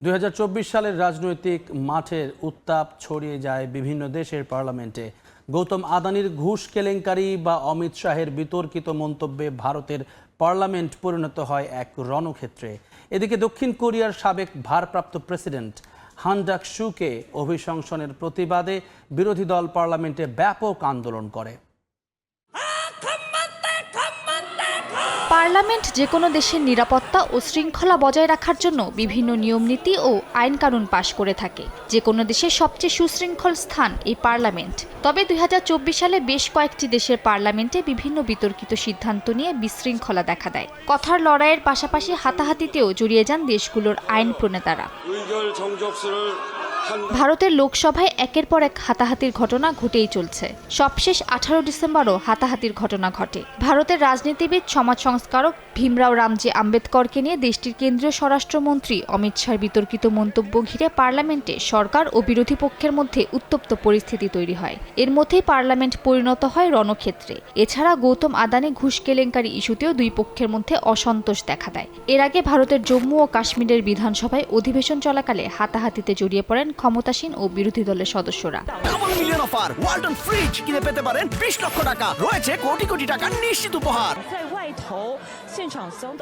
২০২৪ সালের রাজনৈতিক মাঠের উত্তাপ ছড়িয়ে যায় বিভিন্ন দেশের পার্লামেন্টে। গৌতম আদানির ঘুষ কেলেঙ্কারি বা অমিত শাহের বিতর্কিত মন্তব্যে ভারতের পার্লামেন্ট পরিণত হয় এক রণক্ষেত্রে। এদিকে দক্ষিণ কোরিয়ার সাবেক ভারপ্রাপ্ত প্রেসিডেন্ট হান ডাক-সুকে অভিশংসনের প্রতিবাদে বিরোধী দল পার্লামেন্টে ব্যাপক আন্দোলন করে। পার্লামেন্ট যে কোনো দেশের নিরাপত্তা ও শৃঙ্খলা বজায় রাখার জন্য বিভিন্ন নিয়মনীতি ও আইন কানুন পাশ করে থাকে। যে কোনো দেশের সবচেয়ে সুশৃঙ্খল স্থান এই পার্লামেন্ট। তবে ২০২৪ সালে বেশ কয়েকটি দেশের পার্লামেন্টে বিভিন্ন বিতর্কিত সিদ্ধান্ত নিয়ে বিশৃঙ্খলা দেখা দেয়। কথার লড়াইয়ের পাশাপাশি হাতাহাতিতেও জড়িয়ে যান দেশগুলোর আইন প্রণেতারা। ভারতের লোকসভায় একের পর এক হাতাহাতির ঘটনা ঘটেই চলছে। সবশেষ ১৮ ডিসেম্বরও হাতাহাতির ঘটনা ঘটে। ভারতের রাজনীতিবিদ, সমাজ সংস্কারক ভীমরাও রামজি আম্বেদকরকে নিয়ে দেশটির কেন্দ্রীয় স্বরাষ্ট্রমন্ত্রী অমিত শাহের বিতর্কিত মন্তব্য ঘিরে পার্লামেন্টে সরকার ও বিরোধী পক্ষের মধ্যে উত্তপ্ত পরিস্থিতি তৈরি হয়। এর মধ্যেই পার্লামেন্ট পরিণত হয় রণক্ষেত্রে। এছাড়া গৌতম আদানি ঘুষ কেলেঙ্কারি ইস্যুতেও দুই পক্ষের মধ্যে অসন্তোষ দেখা দেয়। এর আগে ভারতের জম্মু ও কাশ্মীরের বিধানসভায় অধিবেশন চলাকালে হাতাহাতিতে জড়িয়ে পড়েন ক্ষমতাসীন ও বিরোধী দলের সদস্যরা। Double million offer, Walton fridge কিনে পেতে পারেন ২০ লক্ষ টাকা, রয়েছে কোটি কোটি টাকার নিশ্চিত উপহার।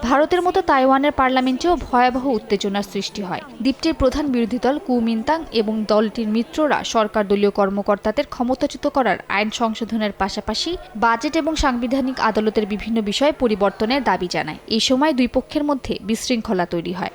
ভারতের মতো তাইওয়ানের পার্লামেন্টেও ভয়াবহ উত্তেজনার সৃষ্টি হয়। দ্বীপটির প্রধান বিরোধী দল কুমিন্তাং এবং দলটির মিত্ররা সরকার দলীয় কর্মকর্তাদের ক্ষমতাচ্যুত করার আইন সংশোধনের পাশাপাশি বাজেট এবং সাংবিধানিক আদালতের বিভিন্ন বিষয়ে পরিবর্তনের দাবি জানায়। এই সময় দুই পক্ষের মধ্যে বিশৃঙ্খলা তৈরি হয়।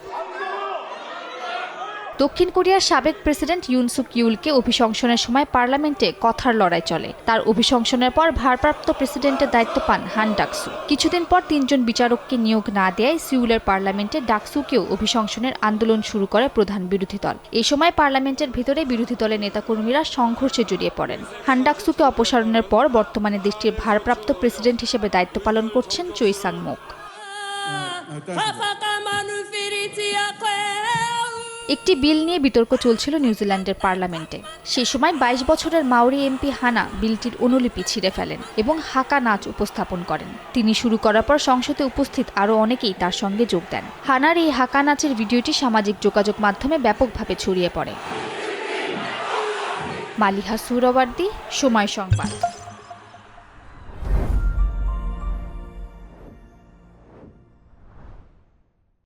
দক্ষিণ কোরিয়ার সাবেক প্রেসিডেন্ট ইউন সুক ইউলকে অভিশংসনের সময় পার্লামেন্টে কথার লড়াই চলে। তার অভিশংসনের পর ভারপ্রাপ্ত প্রেসিডেন্টের দায়িত্ব পান হান ডাক-সু। কিছুদিন পর ৩ জন বিচারককে নিয়োগ না দেয় সিউলের পার্লামেন্টে ডাক-সুকেও অভিশংসনের আন্দোলন শুরু করে প্রধান বিরোধী দল। এই সময় পার্লামেন্টের ভিতরে বিরোধী দলের নেতাকর্মীরা সংঘর্ষে জড়িয়ে পড়েন। হান ডাক-সুকে অপসারণের পর বর্তমানে দেশটির ভারপ্রাপ্ত প্রেসিডেন্ট হিসেবে দায়িত্ব পালন করছেন চোই সাং-মুক। একটি বিল নিয়ে বিতর্ক চলছিল নিউজিল্যান্ডের পার্লামেন্টে। সেই সময় ২২ বছরের মাওরি এমপি হানা বিলটির অনুলিপি ছিঁড়ে ফেলেন এবং হাকা নাচ উপস্থাপন করেন। তিনি শুরু করার পর সংসদে উপস্থিত আরও অনেকেই তার সঙ্গে যোগ দেন। হানার এই হাকা নাচের ভিডিওটি সামাজিক যোগাযোগ মাধ্যমে ব্যাপকভাবে ছড়িয়ে পড়ে। মালিহা সুহরাওয়ার্দী, সময় সংবাদ।